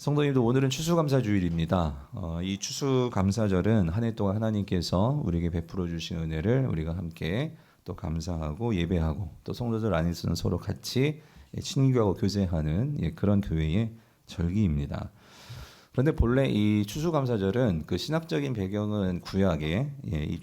성도님들, 오늘은 추수감사주일입니다. 이 추수감사절은 한 해 동안 하나님께서 우리에게 베풀어 주신 은혜를 우리가 함께 또 감사하고 예배하고, 또 성도들 안에서는 서로 같이 친교하고 교제하는 그런 교회의 절기입니다. 그런데 본래 이 추수감사절은 그 신학적인 배경은 구약에 이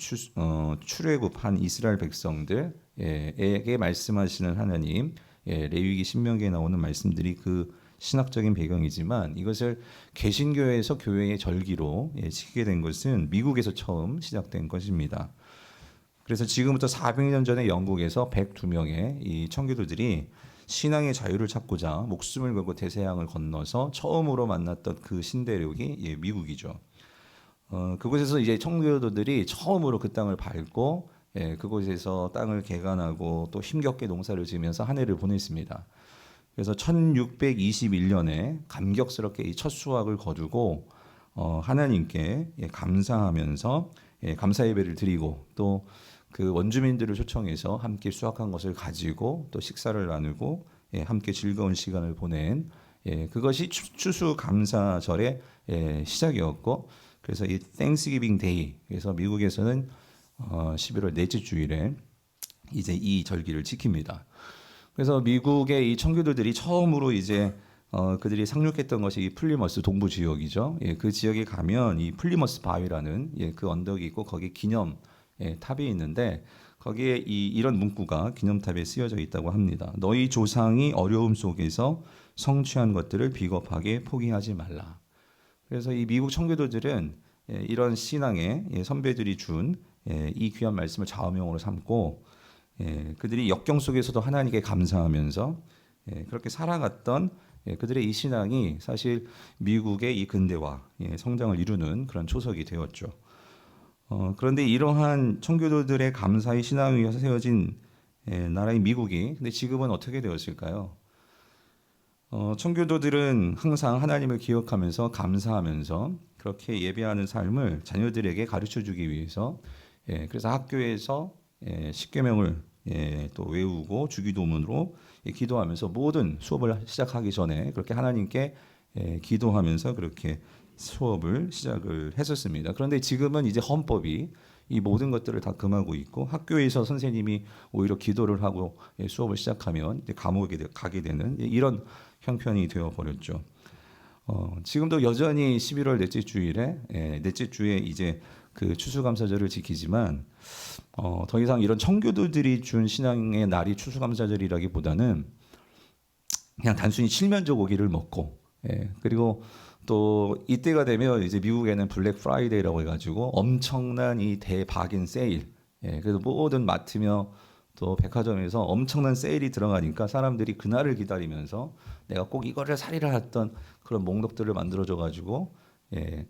출애굽한 이스라엘 백성들에게 말씀하시는 하나님, 레위기 신명기에 나오는 말씀들이 그 신학적인 배경이지만, 이것을 개신교에서 교회의 절기로 지키게 된 것은 미국에서 처음 시작된 것입니다. 그래서 지금부터 400년 전에 영국에서 102명의 이 청교도들이 신앙의 자유를 찾고자 목숨을 걸고 대서양을 건너서 처음으로 만났던 그 신대륙이 미국이죠. 그곳에서 이제 청교도들이 처음으로 그 땅을 밟고 그곳에서 땅을 개간하고 또 힘겹게 농사를 지으면서 한 해를 보냈습니다. 그래서 1621년에 감격스럽게 이 첫 수확을 거두고 하나님께 감사하면서 감사 예배를 드리고, 또 그 원주민들을 초청해서 함께 수확한 것을 가지고 또 식사를 나누고 함께 즐거운 시간을 보낸 그것이 추수감사절의 시작이었고, 그래서 이 Thanksgiving Day, 그래서 미국에서는 11월 넷째 주일에 이제 이 절기를 지킵니다. 그래서 미국의 이 청교도들이 처음으로 이제 그들이 상륙했던 것이 이 플리머스 동부 지역이죠. 그 지역에 가면 이 플리머스 바위라는 그 언덕이 있고, 거기 기념 탑이 있는데, 거기에 이런 문구가 기념탑에 쓰여져 있다고 합니다. 너희 조상이 어려움 속에서 성취한 것들을 비겁하게 포기하지 말라. 그래서 이 미국 청교도들은 이런 신앙의 선배들이 준 이 귀한 말씀을 좌우명으로 삼고, 그들이 역경 속에서도 하나님께 감사하면서 그렇게 살아갔던 그들의 이 신앙이 사실 미국의 이 근대화 성장을 이루는 그런 초석이 되었죠. 그런데 이러한 청교도들의 감사의 신앙 위에 세워진 나라인 미국이, 근데 지금은 어떻게 되었을까요? 청교도들은 항상 하나님을 기억하면서 감사하면서 그렇게 예배하는 삶을 자녀들에게 가르쳐 주기 위해서, 그래서 학교에서 십계명을 또 외우고 주기도문으로 기도하면서 모든 수업을 시작하기 전에 그렇게 하나님께 기도하면서 그렇게 수업을 시작을 했었습니다. 그런데 지금은 이제 헌법이 이 모든 것들을 다 금하고 있고, 학교에서 선생님이 오히려 기도를 하고 수업을 시작하면 감옥에 가게 되는 이런 형편이 되어 버렸죠. 지금도 여전히 11월 넷째 주일에 넷째 주에 이제 그 추수감사절을 지키지만, 더 이상 이런 청교도들이 준 신앙의 날이 추수감사절이라기보다는 그냥 단순히 칠면조 고기를 먹고, 그리고 또 이때가 되면 이제 미국에는 블랙 프라이데이라고 해가지고 엄청난 이 대박인 세일, 그래서 모든 마트며 또 백화점에서 엄청난 세일이 들어가니까 사람들이 그날을 기다리면서 내가 꼭 이거를 사리라 했던 그런 목록들을 만들어줘가지고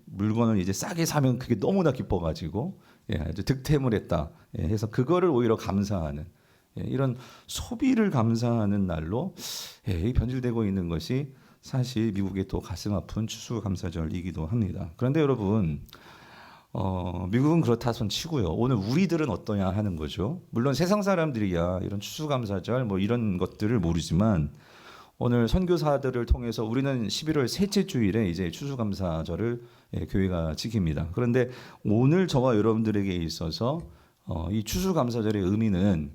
물건을 이제 싸게 사면 그게 너무나 기뻐가지고 아주 득템을 했다 해서 그거를 오히려 감사하는, 이런 소비를 감사하는 날로 변질되고 있는 것이 사실 미국의 또 가슴 아픈 추수감사절이기도 합니다. 그런데 여러분, 미국은 그렇다 손 치고요. 오늘 우리들은 어떠냐 하는 거죠. 물론 세상 사람들이야 이런 추수감사절 뭐 이런 것들을 모르지만, 오늘 선교사들을 통해서 우리는 11월 셋째 주일에 이제 추수감사절을 교회가 지킵니다. 그런데 오늘 저와 여러분들에게 있어서 이 추수감사절의 의미는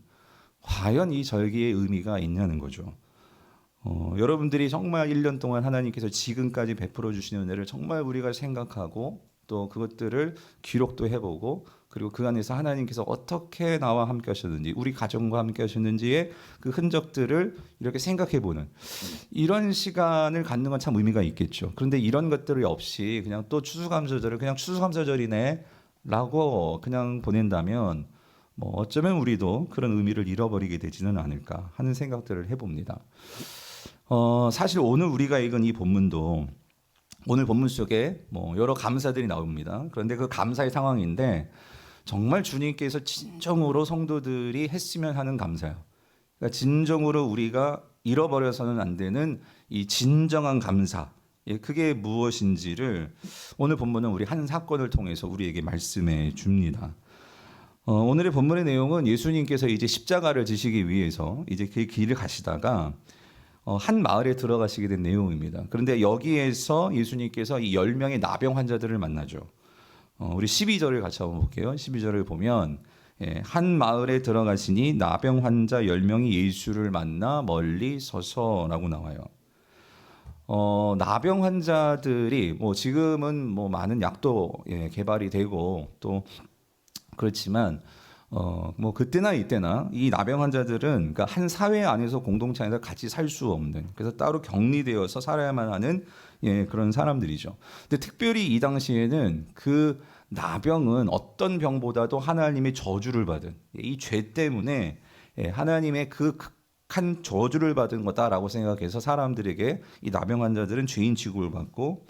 과연 이 절기의 의미가 있냐는 거죠. 여러분들이 정말 1년 동안 하나님께서 지금까지 베풀어 주신 은혜를 정말 우리가 생각하고, 또 그것들을 기록도 해보고, 그리고 그 안에서 하나님께서 어떻게 나와 함께 하셨는지, 우리 가정과 함께 하셨는지의 그 흔적들을 이렇게 생각해보는 이런 시간을 갖는 건 참 의미가 있겠죠. 그런데 이런 것들이 없이 그냥 또 추수감사절을 그냥 추수감사절이네 라고 그냥 보낸다면, 뭐 어쩌면 우리도 그런 의미를 잃어버리게 되지는 않을까 하는 생각들을 해봅니다. 사실 오늘 우리가 읽은 이 본문도, 오늘 본문 속에 뭐 여러 감사들이 나옵니다. 그런데 그 감사의 상황인데 정말 주님께서 진정으로 성도들이 했으면 하는 감사요. 그러니까 진정으로 우리가 잃어버려서는 안 되는 이 진정한 감사, 그게 무엇인지를 오늘 본문은 우리 한 사건을 통해서 우리에게 말씀해 줍니다. 오늘의 본문의 내용은 예수님께서 이제 십자가를 지시기 위해서 이제 그 길을 가시다가 한 마을에 들어가시게 된 내용입니다. 그런데 여기에서 예수님께서 이 10명의 나병 환자들을 만나죠. 우리 12절을 같이 한번 볼게요. 12절을 보면 한 마을에 들어가시니 나병 환자 10명이 예수를 만나 멀리 서서라고 나와요. 나병 환자들이 뭐 지금은 뭐 많은 약도 개발이 되고 또 그렇지만 뭐 그때나 이때나 이 나병 환자들은 그러니까 한 사회 안에서 공동체 안에서 같이 살 수 없는, 그래서 따로 격리되어서 살아야만 하는 그런 사람들이죠. 근데 특별히 이 당시에는 그 나병은 어떤 병보다도 하나님의 저주를 받은, 이 죄 때문에 하나님의 그 극한 저주를 받은 거다라고 생각해서 사람들에게 이 나병 환자들은 죄인 취급을 받고,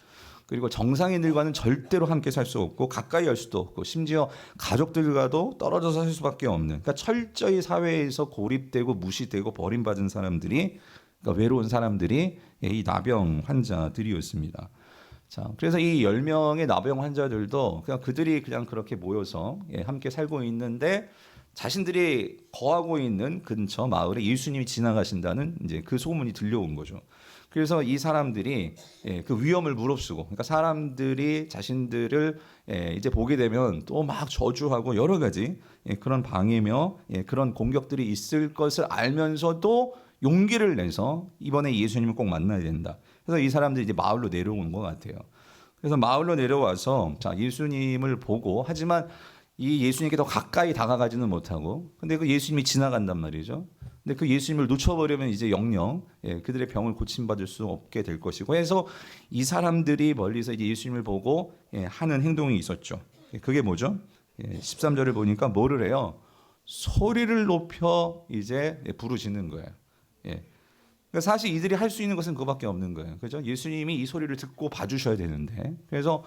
그리고 정상인들과는 절대로 함께 살 수 없고 가까이 할 수도 없고 심지어 가족들과도 떨어져서 살 수밖에 없는, 그러니까 철저히 사회에서 고립되고 무시되고 버림받은 사람들이, 그러니까 외로운 사람들이 이 나병 환자들이었습니다. 자, 그래서 이 10명의 나병 환자들도 그냥 그들이 그냥 그렇게 모여서 함께 살고 있는데, 자신들이 거하고 있는 근처 마을에 예수님이 지나가신다는 이제 그 소문이 들려온 거죠. 그래서 이 사람들이 그 위험을 무릅쓰고, 그러니까 사람들이 자신들을 이제 보게 되면 또 막 저주하고 여러 가지 그런 방해며 그런 공격들이 있을 것을 알면서도 용기를 내서 이번에 예수님을 꼭 만나야 된다. 그래서 이 사람들이 이제 마을로 내려오는 것 같아요. 그래서 마을로 내려와서 자, 예수님을 보고, 하지만 이 예수님께 더 가까이 다가가지는 못하고, 근데 그 예수님이 지나간단 말이죠. 근데 그 예수님을 놓쳐버리면 이제 영영 그들의 병을 고침받을 수 없게 될 것이고 해서 이 사람들이 멀리서 이제 예수님을 보고 하는 행동이 있었죠. 그게 뭐죠? 13절을 보니까 뭐를 해요? 소리를 높여 이제 부르짖는 거예요. 그러니까 사실 이들이 할 수 있는 것은 그거밖에 없는 거예요. 그죠? 예수님이 이 소리를 듣고 봐주셔야 되는데, 그래서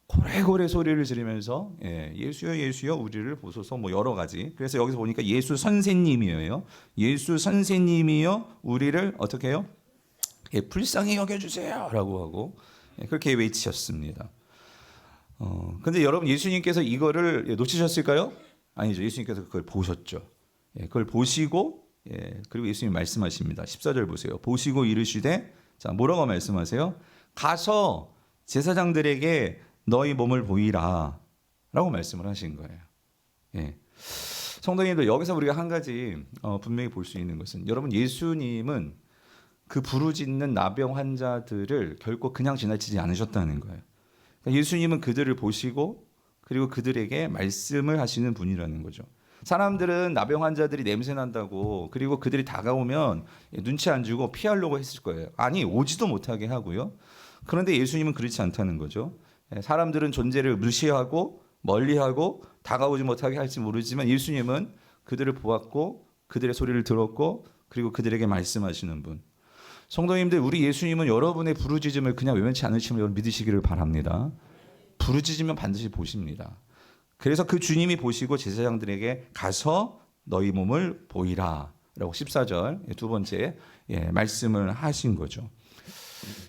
고래고래 소리를 지르면서 예수여 예수여 우리를 보소서, 뭐 여러 가지. 그래서 여기서 보니까 예수 선생님이에요. 예수 선생님이여 우리를 어떻게 해요? 불쌍히 여겨주세요라고 하고 그렇게 외치셨습니다. 근데 여러분, 예수님께서 이거를 놓치셨을까요? 아니죠. 예수님께서 그걸 보셨죠. 그걸 보시고 그리고 예수님이 말씀하십니다. 14절 보세요. 보시고 이르시되, 자, 뭐라고 말씀하세요? 가서 제사장들에게 너희 몸을 보이라 라고 말씀을 하신 거예요. 성도님들, 여기서 우리가 한 가지 분명히 볼 수 있는 것은, 여러분, 예수님은 그 부르짖는 나병 환자들을 결코 그냥 지나치지 않으셨다는 거예요. 그러니까 예수님은 그들을 보시고 그리고 그들에게 말씀을 하시는 분이라는 거죠. 사람들은 나병 환자들이 냄새 난다고, 그리고 그들이 다가오면 눈치 안 주고 피하려고 했을 거예요. 아니, 오지도 못하게 하고요. 그런데 예수님은 그렇지 않다는 거죠. 사람들은 존재를 무시하고 멀리하고 다가오지 못하게 할지 모르지만 예수님은 그들을 보았고 그들의 소리를 들었고 그리고 그들에게 말씀하시는 분. 성도님들, 우리 예수님은 여러분의 부르짖음을 그냥 외면치 않으시면 여러분 믿으시기를 바랍니다. 부르짖으면 반드시 보십니다. 그래서 그 주님이 보시고 제사장들에게 가서 너희 몸을 보이라 라고 14절 두 번째 말씀을 하신 거죠.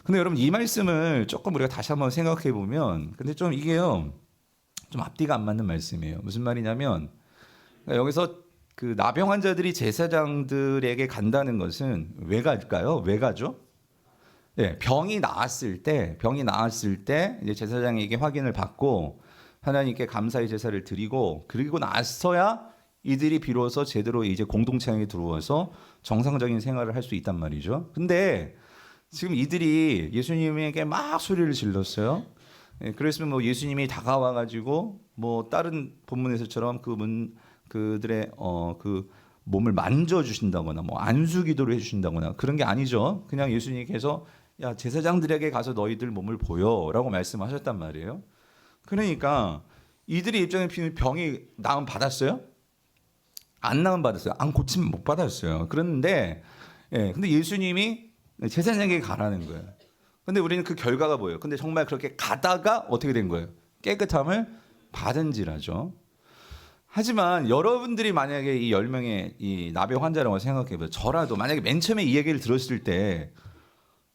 근데 여러분, 이 말씀을 조금 우리가 다시 한번 생각해 보면, 근데 좀 이게요, 좀 앞뒤가 안 맞는 말씀이에요. 무슨 말이냐면, 그러니까 여기서 그 나병 환자들이 제사장들에게 간다는 것은 왜 갈까요? 왜 가죠? 병이 나았을 때 이제 제사장에게 확인을 받고 하나님께 감사의 제사를 드리고, 그리고 나서야 이들이 비로소 제대로 이제 공동체에 들어와서 정상적인 생활을 할 수 있단 말이죠. 근데 지금 이들이 예수님에게 막 소리를 질렀어요. 그랬으면 뭐 예수님이 다가와 가지고 뭐 다른 본문에서처럼 그들의 그 몸을 만져 주신다거나 뭐 안수 기도를 해 주신다거나 그런 게 아니죠. 그냥 예수님께서 야, 제사장들에게 가서 너희들 몸을 보여라고 말씀하셨단 말이에요. 그러니까 이들의 입장에 병이 나음 받았어요? 안 나음 받았어요. 안 고침 못 받았어요. 그런데 근데 예수님이 제사장에게 가라는 거예요. 근데 우리는 그 결과가 뭐예요? 근데 정말 그렇게 가다가 어떻게 된 거예요? 깨끗함을 받은지라죠. 하지만 여러분들이 만약에 이 10명의 이 나병 환자라고 생각해봐요. 저라도 만약에 맨 처음에 이 얘기를 들었을 때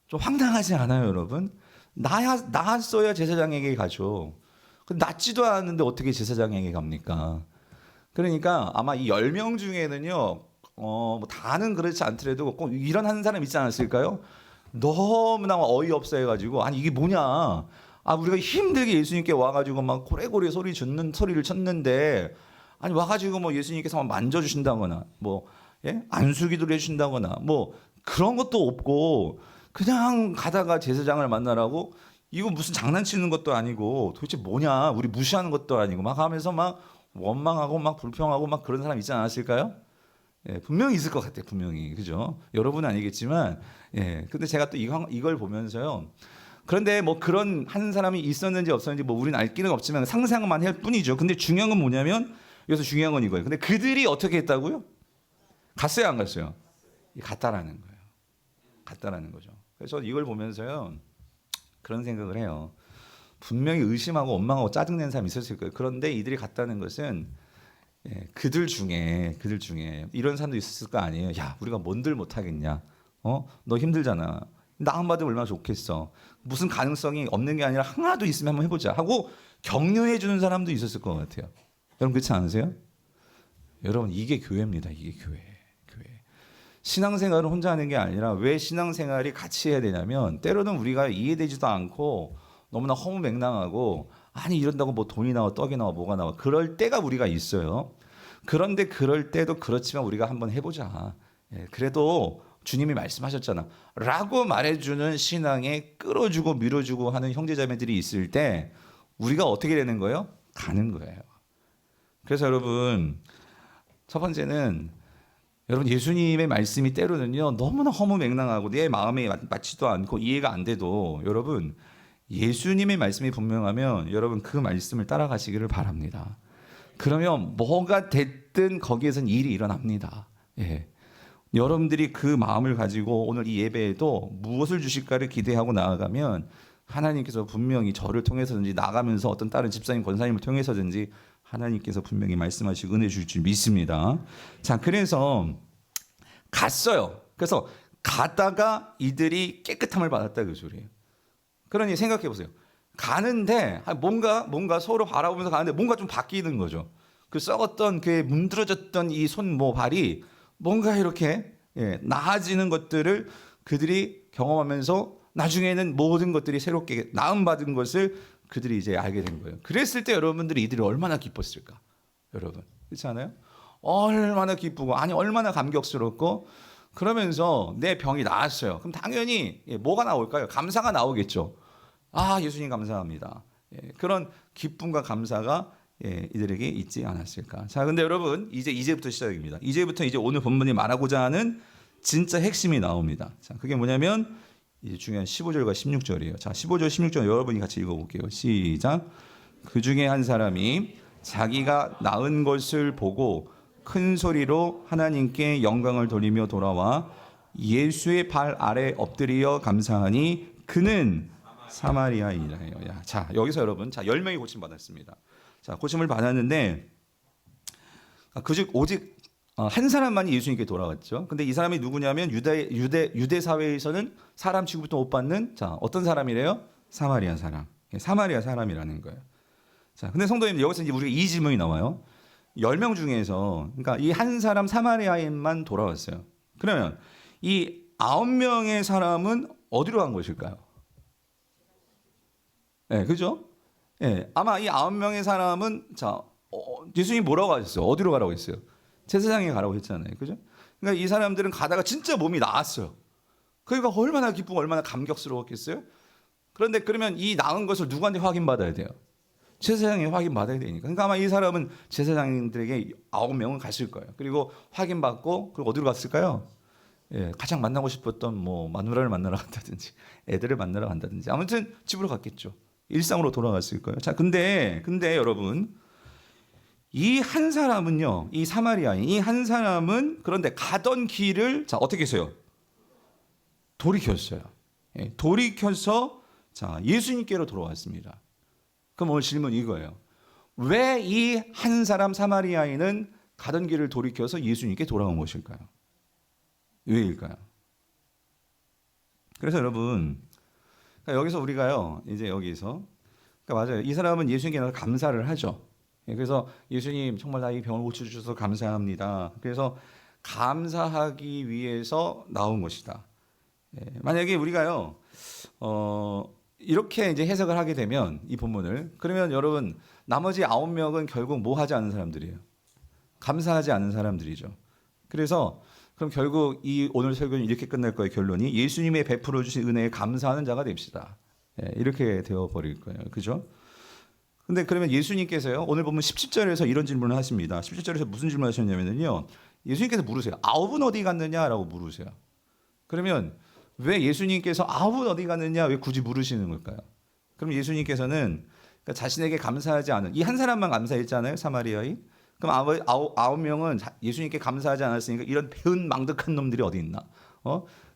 좀 황당하지 않아요, 여러분? 나았어야 제사장에게 가죠. 낫지도 않았는데 어떻게 제사장에게 갑니까? 그러니까 아마 이 10명 중에는요, 뭐 다는 그렇지 않더라도 꼭 이런 한 사람 있지 않았을까요? 너무나 어이없어 해가지고 아니 이게 뭐냐? 아 우리가 힘들게 예수님께 와가지고 막 고래고래 소리를 쳤는데 아니 와가지고 뭐 예수님께서 막 만져주신다거나 뭐 예? 안수기도를 해주신다거나 뭐 그런 것도 없고 그냥 가다가 제사장을 만나라고 이거 무슨 장난치는 것도 아니고 도대체 뭐냐 우리 무시하는 것도 아니고 막 하면서 막 원망하고 막 불평하고 막 그런 사람 있지 않았을까요? 예, 분명히 있을 것 같아요. 분명히 그죠? 여러분은 아니겠지만 예. 근데 제가 또 이걸 보면서요. 그런데 뭐 그런 한 사람이 있었는지 없었는지 뭐 우리는 알 길은 없지만 상상만 할 뿐이죠. 근데 중요한 건 뭐냐면 여기서 중요한 건 이거예요. 근데 그들이 어떻게 했다고요? 갔어요, 안 갔어요? 갔다라는 거예요. 갔다라는 거죠. 그래서 이걸 보면서요. 그런 생각을 해요. 분명히 의심하고 원망하고 짜증낸 사람이 있었을 거예요. 그런데 이들이 갔다는 것은 예, 그들 중에 이런 사람도 있었을 거 아니에요. 야, 우리가 뭔들 못하겠냐? 너 힘들잖아. 나 한 받으면 얼마나 좋겠어. 무슨 가능성이 없는 게 아니라 하나도 있으면 한번 해보자 하고 격려해 주는 사람도 있었을 것 같아요. 여러분 그렇지 않으세요? 여러분 이게 교회입니다. 이게 교회. 신앙생활을 혼자 하는 게 아니라 왜 신앙생활이 같이 해야 되냐면 때로는 우리가 이해되지도 않고 너무나 허무맹랑하고 아니 이런다고 뭐 돈이 나와 떡이 나와 뭐가 나와 그럴 때가 우리가 있어요. 그런데 그럴 때도 그렇지만 우리가 한번 해보자. 예, 그래도 주님이 말씀하셨잖아 라고 말해주는 신앙에 끌어주고 밀어주고 하는 형제자매들이 있을 때 우리가 어떻게 되는 거예요? 가는 거예요. 그래서 여러분 첫 번째는 여러분 예수님의 말씀이 때로는요 너무나 허무맹랑하고 내 마음에 맞지도 않고 이해가 안 돼도 여러분 예수님의 말씀이 분명하면 여러분 그 말씀을 따라가시기를 바랍니다. 그러면 뭐가 됐든 거기에선 일이 일어납니다. 예. 여러분들이 그 마음을 가지고 오늘 이 예배에도 무엇을 주실까를 기대하고 나아가면 하나님께서 분명히 저를 통해서든지 나가면서 어떤 다른 집사님 권사님을 통해서든지 하나님께서 분명히 말씀하시고 은혜 주실 줄 믿습니다. 자, 그래서 갔어요. 그래서 가다가 이들이 깨끗함을 받았다 그 소리예요. 그러니 생각해 보세요. 가는데 뭔가 서로 바라보면서 가는데 뭔가 좀 바뀌는 거죠. 그 썩었던 그 문드러졌던 이 손 발이 뭔가 이렇게 나아지는 것들을 그들이 경험하면서 나중에는 모든 것들이 새롭게 나음 받은 것을 그들이 이제 알게 된 거예요. 그랬을 때 여러분들이 이들이 얼마나 기뻤을까? 여러분 그렇지 않아요? 얼마나 기쁘고 아니 얼마나 감격스럽고 그러면서 내 병이 나았어요. 그럼 당연히 뭐가 나올까요? 감사가 나오겠죠. 아 예수님 감사합니다. 그런 기쁨과 감사가 이들에게 있지 않았을까. 자, 근데 여러분 이제부터 시작입니다. 이제부터 이제 오늘 본문이 말하고자 하는 진짜 핵심이 나옵니다. 자, 그게 뭐냐면 이제 중요한 15절과 16절이에요. 자, 15절 16절 여러분이 같이 읽어볼게요. 시작. 그 중에 한 사람이 자기가 낳은 것을 보고 큰 소리로 하나님께 영광을 돌리며 돌아와 예수의 발 아래 엎드려 감사하니 그는 사마리아인이라요. 자, 여기서 여러분, 자 10명이 고침 받았습니다. 자, 고침을 받았는데 그중 오직 한 사람만이 예수님께 돌아왔죠. 근데 이 사람이 누구냐면 유대 사회에서는 사람 취급도 못 받는 자 어떤 사람이래요? 사마리아 사람. 사마리아 사람이라는 거예요. 자, 근데 성도님들 여기서 이제 우리가 이 질문이 나와요. 10명 중에서 그러니까 이 한 사람 사마리아인만 돌아왔어요. 그러면 이 9명의 사람은 어디로 간 것일까요? 네, 그죠? 네, 아마 이 9명의 사람은 자 예수님이 뭐라고 하셨어요? 어디로 가라고 했어요? 제사장에 가라고 했잖아요. 그죠? 그러니까 이 사람들은 가다가 진짜 몸이 나았어요. 그러니까 얼마나 기쁘고 얼마나 감격스러웠겠어요? 그런데 그러면 이 나은 것을 누구한테 확인받아야 돼요? 제사장이 확인받아야 되니까. 그러니까 아마 이 사람은 제사장들에게 9명은 갔을 거예요. 그리고 확인받고 그리고 어디로 갔을까요? 가장 만나고 싶었던 뭐 마누라를 만나러 간다든지 애들을 만나러 간다든지 아무튼 집으로 갔겠죠. 일상으로 돌아갔을 거예요. 자, 근데 여러분 이 한 사람은요, 이 사마리아인 이 한 사람은 그런데 가던 길을 자 어떻게 했어요? 돌이켰어요. 돌이켜서 자 예수님께로 돌아왔습니다. 그럼 오늘 질문 이거예요. 왜 이 한 사람 사마리아인은 가던 길을 돌이켜서 예수님께 돌아온 것일까요? 왜일까요? 그래서 여러분 그러니까 여기서 우리가요 이제 여기서 그러니까 맞아요. 이 사람은 예수님께 나서 감사를 하죠. 그래서 예수님 정말 나 이 병을 고쳐주셔서 감사합니다. 그래서 감사하기 위해서 나온 것이다. 만약에 우리가요, 이렇게 이제 해석을 하게 되면 이 본문을, 그러면 여러분 나머지 9명은 결국 뭐 하지 않은 사람들이에요? 감사하지 않은 사람들이죠. 그래서 그럼 결국 이 오늘 설교는 이렇게 끝날 거예요. 결론이 예수님의 베풀어 주신 은혜에 감사하는 자가 됩시다. 이렇게 되어 버릴 거예요. 그죠? 근데 그러면 예수님께서요, 오늘 보면 17절에서 이런 질문을 하십니다. 17절에서 무슨 질문을 하셨냐면요, 예수님께서 물으세요. 9은 어디 갔느냐라고 물으세요. 그러면 왜 예수님께서 9은 어디 갔느냐 왜 굳이 물으시는 걸까요? 그럼 예수님께서는 그러니까 자신에게 감사하지 않은 이 한 사람만 감사했잖아요, 사마리아인. 그럼 9명은 예수님께 감사하지 않았으니까 이런 배은 망덕한 놈들이 어디 있나?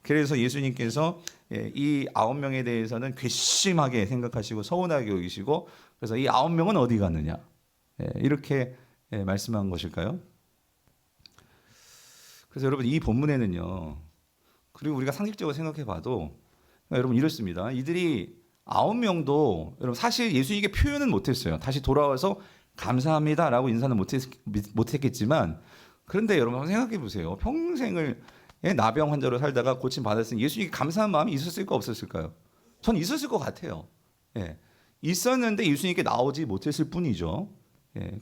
그래서 예수님께서 이 9명에 대해서는 괘씸하게 생각하시고 서운하게 여기시고, 그래서 이 9명은 어디 갔느냐? 이렇게 말씀한 것일까요? 그래서 여러분 이 본문에는요, 그리고 우리가 상식적으로 생각해 봐도 여러분 이렇습니다. 이들이 9명도 여러분 사실 예수님께 표현은 못했어요. 다시 돌아와서 감사합니다라고 인사는 못했겠지만, 그런데 여러분 한번 생각해 보세요. 평생을 나병 환자로 살다가 고침 받았으니 예수님께 감사한 마음이 있었을까 없었을까요? 전 있었을 것 같아요. 있었는데 예수님께 나오지 못했을 뿐이죠.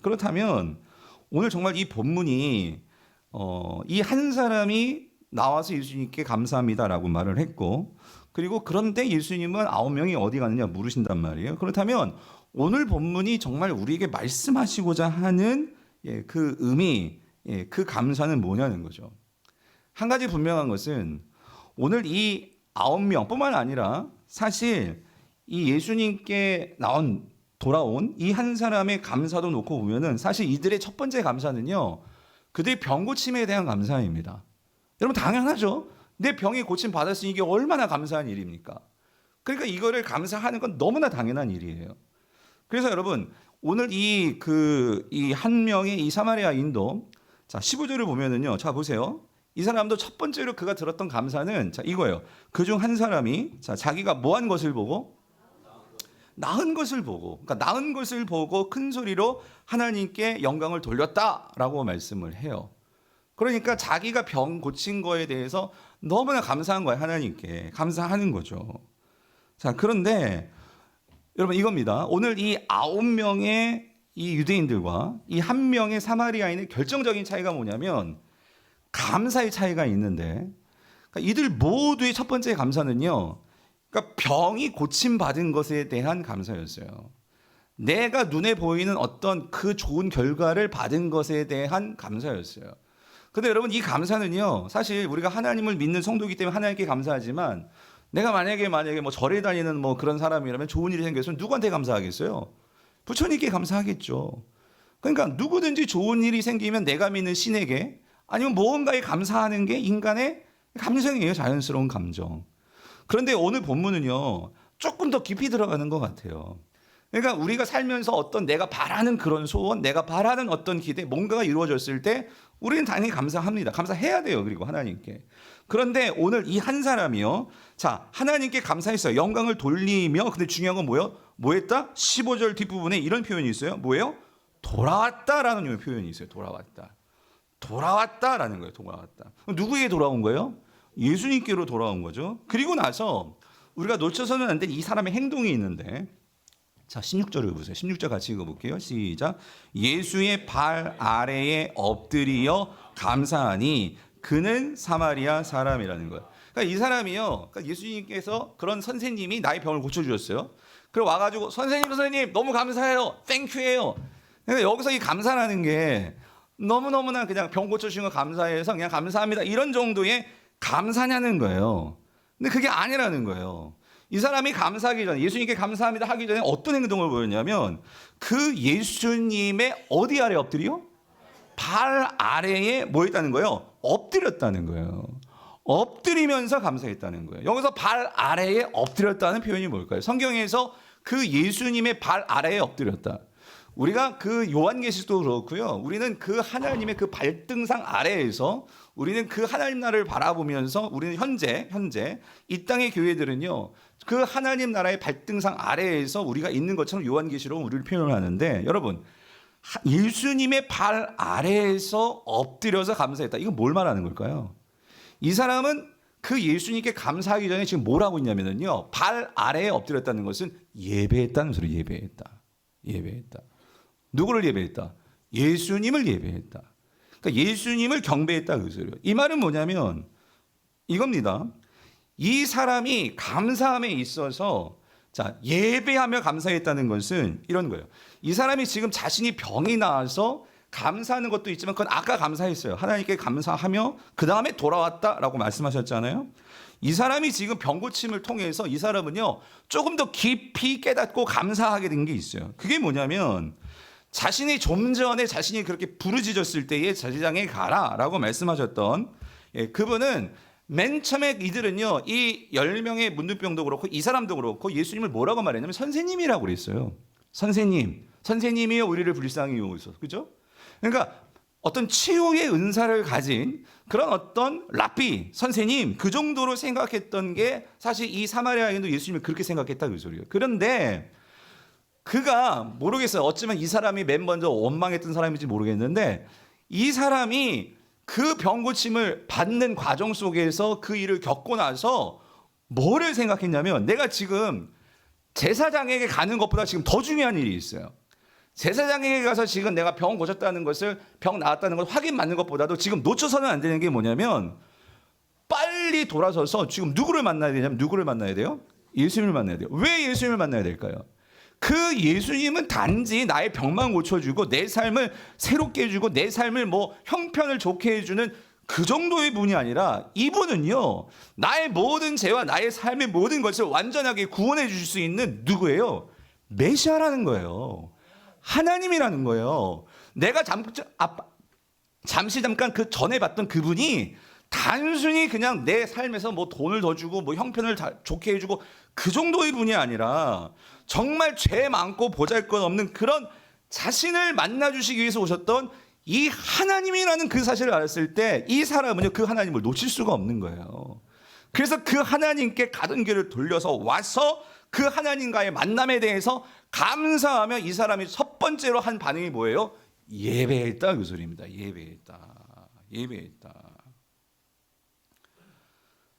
그렇다면 오늘 정말 이 본문이 이 한 사람이 나와서 예수님께 감사합니다라고 말을 했고, 그리고 그런데 예수님은 9명이 어디 갔느냐 물으신단 말이에요. 그렇다면 오늘 본문이 정말 우리에게 말씀하시고자 하는 그 의미, 그 감사는 뭐냐는 거죠. 한 가지 분명한 것은 오늘 이 9명 뿐만 아니라 사실 이 예수님께 돌아온 이 한 사람의 감사도 놓고 보면은 사실 이들의 첫 번째 감사는요, 그들의 병 고침에 대한 감사입니다. 여러분 당연하죠. 내 병이 고침 받았으니 이게 얼마나 감사한 일입니까? 그러니까 이거를 감사하는 건 너무나 당연한 일이에요. 그래서 여러분 오늘 이 한 명의 이 사마리아인도 자 15절을 보면은요, 자 보세요. 이 사람도 첫 번째로 그가 들었던 감사는 자 이거예요. 그중 한 사람이 자 자기가 뭐한 것을 보고 나은 것을 보고, 그러니까 나은 것을 보고 큰 소리로 하나님께 영광을 돌렸다라고 말씀을 해요. 그러니까 자기가 병 고친 거에 대해서 너무나 감사한 거예요. 하나님께 감사하는 거죠. 자, 그런데 여러분 이겁니다. 오늘 이 9명의 이 유대인들과 이 한 명의 사마리아인의 결정적인 차이가 뭐냐면 감사의 차이가 있는데, 그러니까 이들 모두의 첫 번째 감사는요, 그러니까 병이 고침받은 것에 대한 감사였어요. 내가 눈에 보이는 어떤 그 좋은 결과를 받은 것에 대한 감사였어요. 근데 여러분 이 감사는요, 사실 우리가 하나님을 믿는 성도이기 때문에 하나님께 감사하지만, 내가 만약에 뭐 절에 다니는 뭐 그런 사람이라면 좋은 일이 생겼으면 누구한테 감사하겠어요? 부처님께 감사하겠죠. 그러니까 누구든지 좋은 일이 생기면 내가 믿는 신에게 아니면 무언가에 감사하는 게 인간의 감성이에요. 자연스러운 감정. 그런데 오늘 본문은요, 조금 더 깊이 들어가는 것 같아요. 그러니까 우리가 살면서 어떤 내가 바라는 그런 소원, 내가 바라는 어떤 기대, 뭔가가 이루어졌을 때 우리는 당연히 감사합니다. 감사해야 돼요. 그리고 하나님께. 그런데 오늘 이 한 사람이요, 자 하나님께 감사했어요. 영광을 돌리며. 근데 중요한 건 뭐예요? 뭐 했다? 15절 뒷부분에 이런 표현이 있어요. 뭐예요? 돌아왔다라는 표현이 있어요. 돌아왔다라는 거예요. 돌아왔다. 누구에게 돌아온 거예요? 예수님께로 돌아온 거죠. 그리고 나서 우리가 놓쳐서는 안 될 이 사람의 행동이 있는데, 자 16절을 보세요. 16절 같이 읽어볼게요. 시작. 예수의 발 아래에 엎드리어 감사하니 그는 사마리아 사람이라는 거예요. 그러니까 이 사람이요, 그러니까 예수님께서 그런 선생님이 나의 병을 고쳐주셨어요. 그리고 와가지고 선생님 너무 감사해요, 땡큐해요. 그러니까 여기서 이 감사라는 게 너무너무나 그냥 병 고쳐주신 거 감사해서 그냥 감사합니다 이런 정도의 감사냐는 거예요. 근데 그게 아니라는 거예요. 이 사람이 감사하기 전에, 예수님께 감사합니다 하기 전에 어떤 행동을 보였냐면 그 예수님의 어디 아래 엎드려? 발 아래에 뭐 했다는 거예요? 엎드렸다는 거예요. 엎드리면서 감사했다는 거예요. 여기서 발 아래에 엎드렸다는 표현이 뭘까요? 성경에서 그 예수님의 발 아래에 엎드렸다. 우리가 그 요한계시도 그렇고요. 우리는 그 하나님의 그 발등상 아래에서 우리는 그 하나님 나라를 바라보면서 우리는 현재 이 땅의 교회들은요, 그 하나님 나라의 발등상 아래에서 우리가 있는 것처럼 요한계시로 우리를 표현을 하는데, 여러분 예수님의 발 아래에서 엎드려서 감사했다. 이건 뭘 말하는 걸까요? 이 사람은 그 예수님께 감사하기 전에 지금 뭘 하고 있냐면요, 발 아래에 엎드렸다는 것은 예배했다는 소리. 예배했다. 누구를 예배했다? 예수님을 예배했다. 그러니까 예수님을 경배했다 그 소리예요. 이 말은 뭐냐면 이겁니다. 이 사람이 감사함에 있어서, 자, 예배하며 감사했다는 것은 이런 거예요. 이 사람이 지금 자신이 병이 나와서 감사하는 것도 있지만 그건 아까 감사했어요. 하나님께 감사하며 그 다음에 돌아왔다라고 말씀하셨잖아요. 이 사람이 지금 병 고침을 통해서 이 사람은요, 조금 더 깊이 깨닫고 감사하게 된 게 있어요. 그게 뭐냐면 자신이 좀 전에 자신이 그렇게 부르짖었을 때에 제사장에 가라라고 말씀하셨던, 그분은 맨 처음에 이들은요, 이 10명의 문둥병도 그렇고 이 사람도 그렇고 예수님을 뭐라고 말했냐면 선생님이라고 그랬어요. 선생님이요 우리를 불쌍히 여기소서. 그죠? 그러니까 어떤 치유의 은사를 가진 그런 어떤 랍비, 선생님, 그 정도로 생각했던 게 사실 이 사마리아인도 예수님을 그렇게 생각했다 그 소리예요. 그런데 그가 모르겠어요. 어쩌면 이 사람이 맨 먼저 원망했던 사람인지 모르겠는데, 이 사람이 그 병 고침을 받는 과정 속에서 그 일을 겪고 나서 뭐를 생각했냐면, 내가 지금 제사장에게 가는 것보다 지금 더 중요한 일이 있어요. 제사장에게 가서 지금 내가 병 고쳤다는 것을, 병 나았다는 걸 확인 받는 것보다도 지금 놓쳐서는 안 되는 게 뭐냐면, 빨리 돌아서서 지금 누구를 만나야 되냐면, 누구를 만나야 돼요? 예수님을 만나야 돼요. 왜 예수님을 만나야 될까요? 그 예수님은 단지 나의 병만 고쳐주고 내 삶을 새롭게 해주고 내 삶을 뭐 형편을 좋게 해주는 그 정도의 분이 아니라, 이분은요, 나의 모든 죄와 나의 삶의 모든 것을 완전하게 구원해 주실 수 있는 누구예요? 메시아라는 거예요. 하나님이라는 거예요. 내가 잠시 잠깐 그 전에 봤던 그분이 단순히 그냥 내 삶에서 뭐 돈을 더 주고 뭐 형편을 좋게 해주고 그 정도의 분이 아니라, 정말 죄 많고 보잘것없는 그런 자신을 만나주시기 위해서 오셨던 이 하나님이라는 그 사실을 알았을 때 이 사람은요, 그 하나님을 놓칠 수가 없는 거예요. 그래서 그 하나님께 가던 길을 돌려서 와서 그 하나님과의 만남에 대해서 감사하며 이 사람이 첫 번째로 한 반응이 뭐예요? 예배했다 그 소리입니다. 예배했다.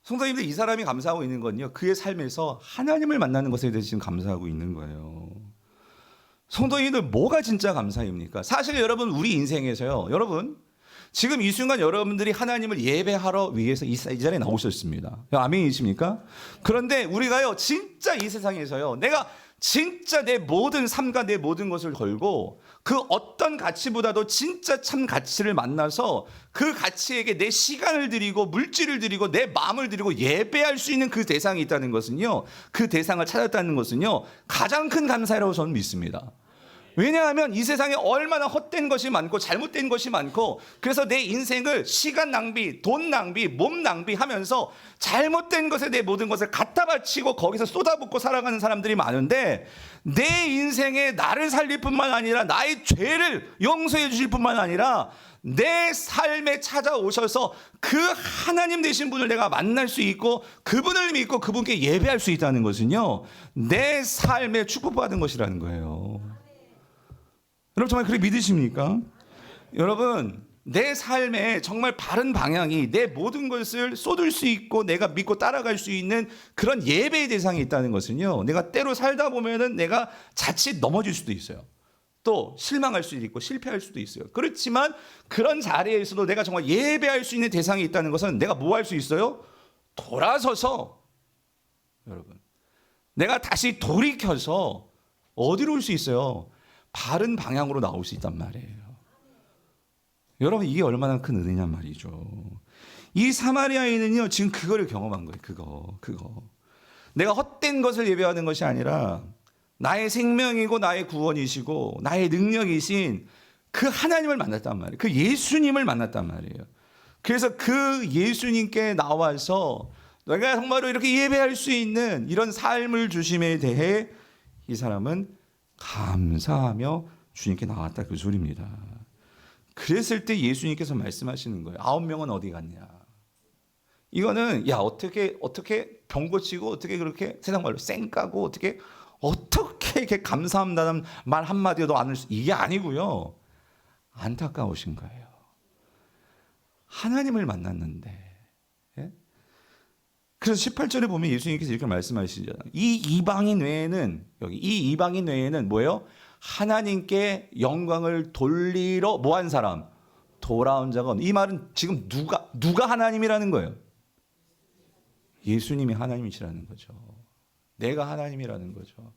성도님들, 이 사람이 감사하고 있는 건요, 그의 삶에서 하나님을 만나는 것에 대해서 지금 감사하고 있는 거예요. 성도님들, 뭐가 진짜 감사입니까? 사실 여러분, 우리 인생에서요, 여러분 지금 이 순간 여러분들이 하나님을 예배하러 위해서 이 자리에 나오셨습니다. 아멘이십니까? 그런데 우리가요, 진짜 이 세상에서요, 내가 진짜 내 모든 삶과 내 모든 것을 걸고 그 어떤 가치보다도 진짜 참 가치를 만나서 그 가치에게 내 시간을 드리고 물질을 드리고 내 마음을 드리고 예배할 수 있는 그 대상이 있다는 것은요, 그 대상을 찾았다는 것은요, 가장 큰 감사라고 저는 믿습니다. 왜냐하면 이 세상에 얼마나 헛된 것이 많고 잘못된 것이 많고, 그래서 내 인생을 시간 낭비, 돈 낭비, 몸 낭비하면서 잘못된 것에 내 모든 것을 갖다 바치고 거기서 쏟아붓고 살아가는 사람들이 많은데, 내 인생에 나를 살릴 뿐만 아니라 나의 죄를 용서해 주실 뿐만 아니라 내 삶에 찾아오셔서 그 하나님 되신 분을 내가 만날 수 있고 그분을 믿고 그분께 예배할 수 있다는 것은요, 내 삶에 축복받은 것이라는 거예요. 여러분, 정말 그렇게 믿으십니까? 여러분, 내 삶에 정말 바른 방향이, 내 모든 것을 쏟을 수 있고 내가 믿고 따라갈 수 있는 그런 예배의 대상이 있다는 것은요, 내가 때로 살다 보면은 내가 자칫 넘어질 수도 있어요. 또 실망할 수도 있고 실패할 수도 있어요. 그렇지만 그런 자리에서도 내가 정말 예배할 수 있는 대상이 있다는 것은 내가 뭐 할 수 있어요? 돌아서서, 여러분, 내가 다시 돌이켜서 어디로 올 수 있어요? 바른 방향으로 나올 수 있단 말이에요. 여러분, 이게 얼마나 큰 은혜냔 말이죠. 이 사마리아인은요, 지금 그거를 경험한 거예요. 그거. 내가 헛된 것을 예배하는 것이 아니라 나의 생명이고 나의 구원이시고 나의 능력이신 그 하나님을 만났단 말이에요. 그 예수님을 만났단 말이에요. 그래서 그 예수님께 나와서 내가 정말로 이렇게 예배할 수 있는 이런 삶을 주심에 대해 이 사람은 감사하며 주님께 나왔다 그 소리입니다. 그랬을 때 예수님께서 말씀하시는 거예요. 9명은 어디 갔냐? 이거는 어떻게 병 고치고 어떻게 그렇게 세상 말로 쌩 까고 어떻게 이렇게 감사합니다는 말 한마디도 안 이게 아니고요. 안타까우신 거예요. 하나님을 만났는데. 예? 그래서 18절에 보면 예수님께서 이렇게 말씀하시잖아요. 이 이방인 외에는 뭐예요? 하나님께 영광을 돌리러 뭐한 사람? 돌아온 자가 없는. 이 말은 지금 누가 하나님이라는 거예요? 예수님이 하나님이시라는 거죠. 내가 하나님이라는 거죠.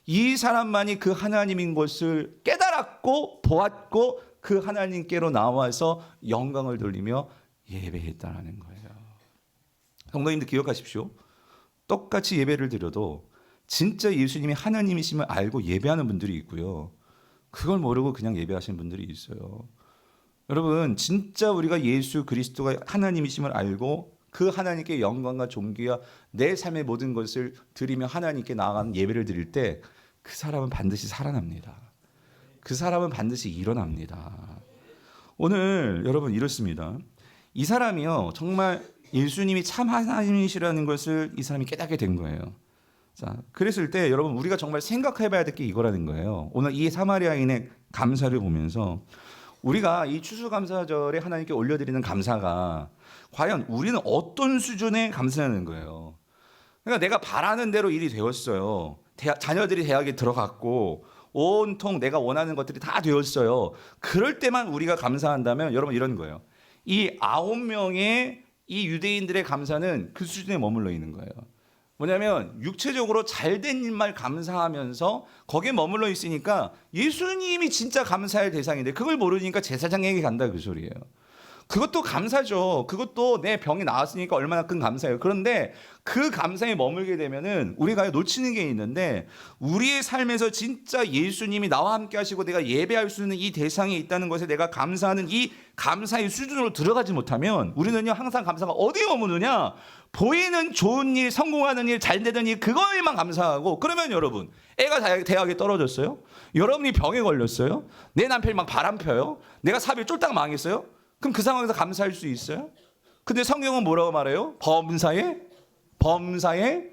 이 사람만이 그 하나님인 것을 깨달았고 보았고 그 하나님께로 나와서 영광을 돌리며 예배했다라는 거예요. 성도님들 기억하십시오. 똑같이 예배를 드려도 진짜 예수님이 하나님이심을 알고 예배하는 분들이 있고요. 그걸 모르고 그냥 예배하시는 분들이 있어요. 여러분 진짜 우리가 예수 그리스도가 하나님이심을 알고 그 하나님께 영광과 존귀와 내 삶의 모든 것을 드리며 하나님께 나아가는 예배를 드릴 때 그 사람은 반드시 살아납니다. 그 사람은 반드시 일어납니다. 오늘 여러분 이렇습니다. 이 사람이요 정말 예수님이 참 하나님이시라는 것을 이 사람이 깨닫게 된 거예요. 자, 그랬을 때 여러분 우리가 정말 생각해봐야 될 게 이거라는 거예요. 오늘 이 사마리아인의 감사를 보면서 우리가 이 추수감사절에 하나님께 올려드리는 감사가 과연 우리는 어떤 수준의 감사하는 거예요. 그러니까 내가 바라는 대로 일이 되었어요. 자녀들이 대학에 들어갔고 온통 내가 원하는 것들이 다 되었어요. 그럴 때만 우리가 감사한다면 여러분 이런 거예요. 이 9명의 이 유대인들의 감사는 그 수준에 머물러 있는 거예요. 뭐냐면 육체적으로 잘된 일만 감사하면서 거기에 머물러 있으니까 예수님이 진짜 감사할 대상인데 그걸 모르니까 제사장에게 간다 그 소리예요. 그것도 감사죠. 그것도 내 병이 나았으니까 얼마나 큰 감사예요. 그런데 그 감사에 머물게 되면은 우리가 놓치는 게 있는데 우리의 삶에서 진짜 예수님이 나와 함께 하시고 내가 예배할 수 있는 이 대상이 있다는 것에 내가 감사하는 이 감사의 수준으로 들어가지 못하면 우리는요 항상 감사가 어디에 머무느냐 보이는 좋은 일, 성공하는 일, 잘 되는 일 그거에만 감사하고 그러면 여러분 애가 대학에 떨어졌어요? 여러분이 병에 걸렸어요? 내 남편이 막 바람 펴요? 내가 사업이 쫄딱 망했어요? 그럼 그 상황에서 감사할 수 있어요? 근데 성경은 뭐라고 말해요? 범사에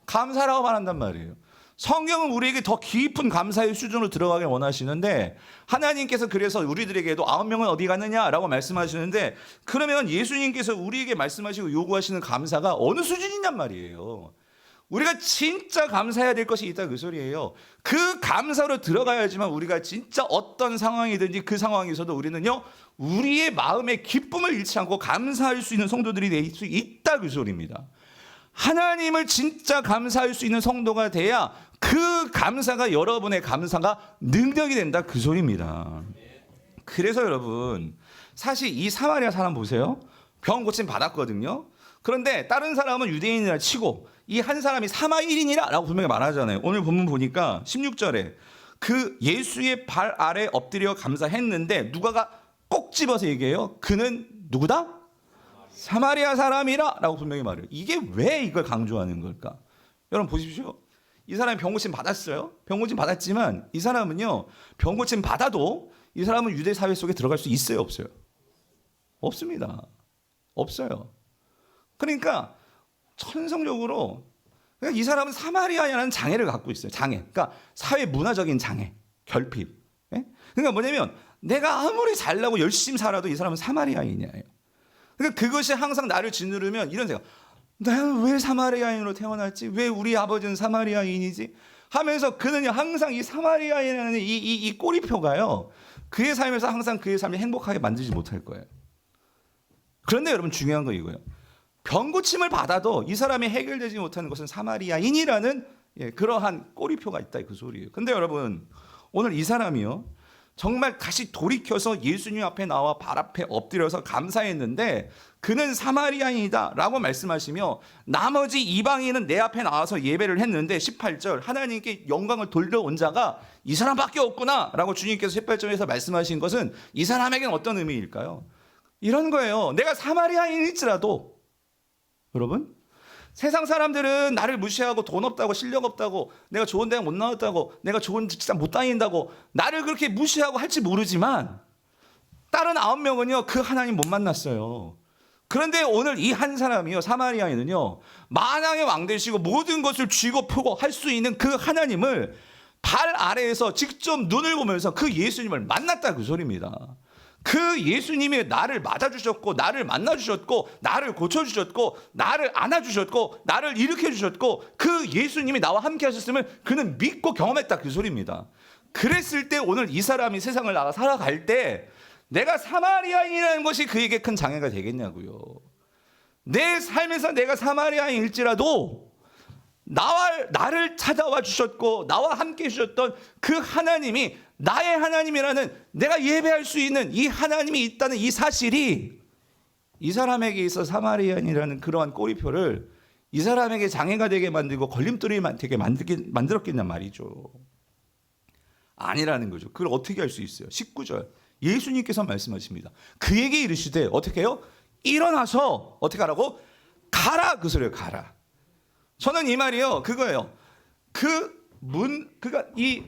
감사라고 말한단 말이에요. 성경은 우리에게 더 깊은 감사의 수준으로 들어가길 원하시는데 하나님께서 그래서 우리들에게도 9명은 어디 갔느냐라고 말씀하시는데 그러면 예수님께서 우리에게 말씀하시고 요구하시는 감사가 어느 수준이냔 말이에요. 우리가 진짜 감사해야 될 것이 있다 그 소리예요. 그 감사로 들어가야지만 우리가 진짜 어떤 상황이든지 그 상황에서도 우리는요 우리의 마음의 기쁨을 잃지 않고 감사할 수 있는 성도들이 될 수 있다 그 소리입니다. 하나님을 진짜 감사할 수 있는 성도가 돼야 그 감사가 여러분의 감사가 능력이 된다 그 소리입니다. 그래서 여러분 사실 이 사마리아 사람 보세요. 병 고침 받았거든요. 그런데 다른 사람은 유대인이라 치고 이 한 사람이 사마리아인이라 라고 분명히 말하잖아요. 오늘 본문 보니까 16절에 그 예수의 발 아래 엎드려 감사했는데 누가가 꼭 집어서 얘기해요. 그는 누구다? 사마리아 사람이라 라고 분명히 말해요. 이게 왜 이걸 강조하는 걸까? 여러분 보십시오. 이 사람이 병고침 받았어요. 병고침 받았지만 이 사람은요 병고침 받아도 이 사람은 유대 사회 속에 들어갈 수 있어요 없어요? 없습니다. 없어요. 그러니까 천성적으로 이 사람은 사마리아라는 장애를 갖고 있어요. 장애. 그러니까 사회 문화적인 장애, 결핍. 예? 그러니까 뭐냐면 내가 아무리 잘나고 열심히 살아도 이 사람은 사마리아인이에요. 그러니까 그것이 항상 나를 짓누르면 이런 생각. 나는 왜 사마리아인으로 태어났지? 왜 우리 아버지는 사마리아인이지? 하면서 그는 항상 이 사마리아인이라는 이 꼬리표가요. 그의 삶에서 항상 그의 삶을 행복하게 만들지 못할 거예요. 그런데 여러분 중요한 거 이거예요. 병고침을 받아도 이 사람이 해결되지 못하는 것은 사마리아인이라는 그러한 꼬리표가 있다 그 소리예요. 근데 여러분 오늘 이 사람이요 정말 다시 돌이켜서 예수님 앞에 나와 발 앞에 엎드려서 감사했는데 그는 사마리아인이다 라고 말씀하시며 나머지 이방인은 내 앞에 나와서 예배를 했는데 18절 하나님께 영광을 돌려온 자가 이 사람밖에 없구나 라고 주님께서 18절에서 말씀하신 것은 이 사람에게는 어떤 의미일까요? 이런 거예요. 내가 사마리아인일지라도 여러분 세상 사람들은 나를 무시하고 돈 없다고 실력 없다고 내가 좋은 대학 못 나왔다고 내가 좋은 직장 못 다닌다고 나를 그렇게 무시하고 할지 모르지만 다른 9명은요 그 하나님 못 만났어요. 그런데 오늘 이 한 사람이요 사마리아인은요 만왕의 왕 되시고 모든 것을 쥐고 펴고 할 수 있는 그 하나님을 발 아래에서 직접 눈을 보면서 그 예수님을 만났다 그 소리입니다. 그 예수님이 나를 맞아주셨고, 나를 만나주셨고, 나를 고쳐주셨고, 나를 안아주셨고, 나를 일으켜주셨고, 그 예수님이 나와 함께 하셨으면 그는 믿고 경험했다 그 소리입니다. 그랬을 때 오늘 이 사람이 세상을 나가 살아갈 때 내가 사마리아인이라는 것이 그에게 큰 장애가 되겠냐고요. 내 삶에서 내가 사마리아인일지라도 나를 찾아와 주셨고 나와 함께 해주셨던 그 하나님이 나의 하나님이라는, 내가 예배할 수 있는 이 하나님이 있다는 이 사실이 이 사람에게 있어 사마리아인이라는 그러한 꼬리표를 이 사람에게 장애가 되게 만들고 걸림돌이 되게 만들었겠냔 말이죠. 아니라는 거죠. 그걸 어떻게 할 수 있어요? 19절 예수님께서 말씀하십니다. 그에게 이르시되 어떻게 해요? 일어나서 어떻게 하라고? 가라 그 소리예요. 가라. 저는 이 말이요 그거예요. 그가 이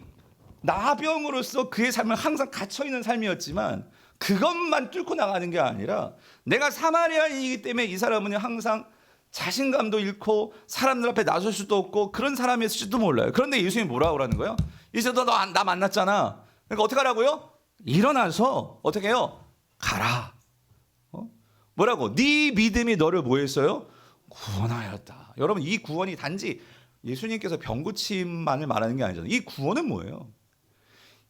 나병으로서 그의 삶은 항상 갇혀있는 삶이었지만 그것만 뚫고 나가는 게 아니라 내가 사마리아인이기 때문에 이 사람은 항상 자신감도 잃고 사람들 앞에 나설 수도 없고 그런 사람이었을지도 몰라요. 그런데 예수님이 뭐라고 하라는 거예요? 이제 너 나 만났잖아. 그러니까 어떻게 하라고요? 일어나서 어떻게 해요? 가라. 뭐라고? 네 믿음이 너를 뭐 했어요? 구원하였다. 여러분 이 구원이 단지 예수님께서 병 고침만을 말하는 게 아니잖아요. 이 구원은 뭐예요?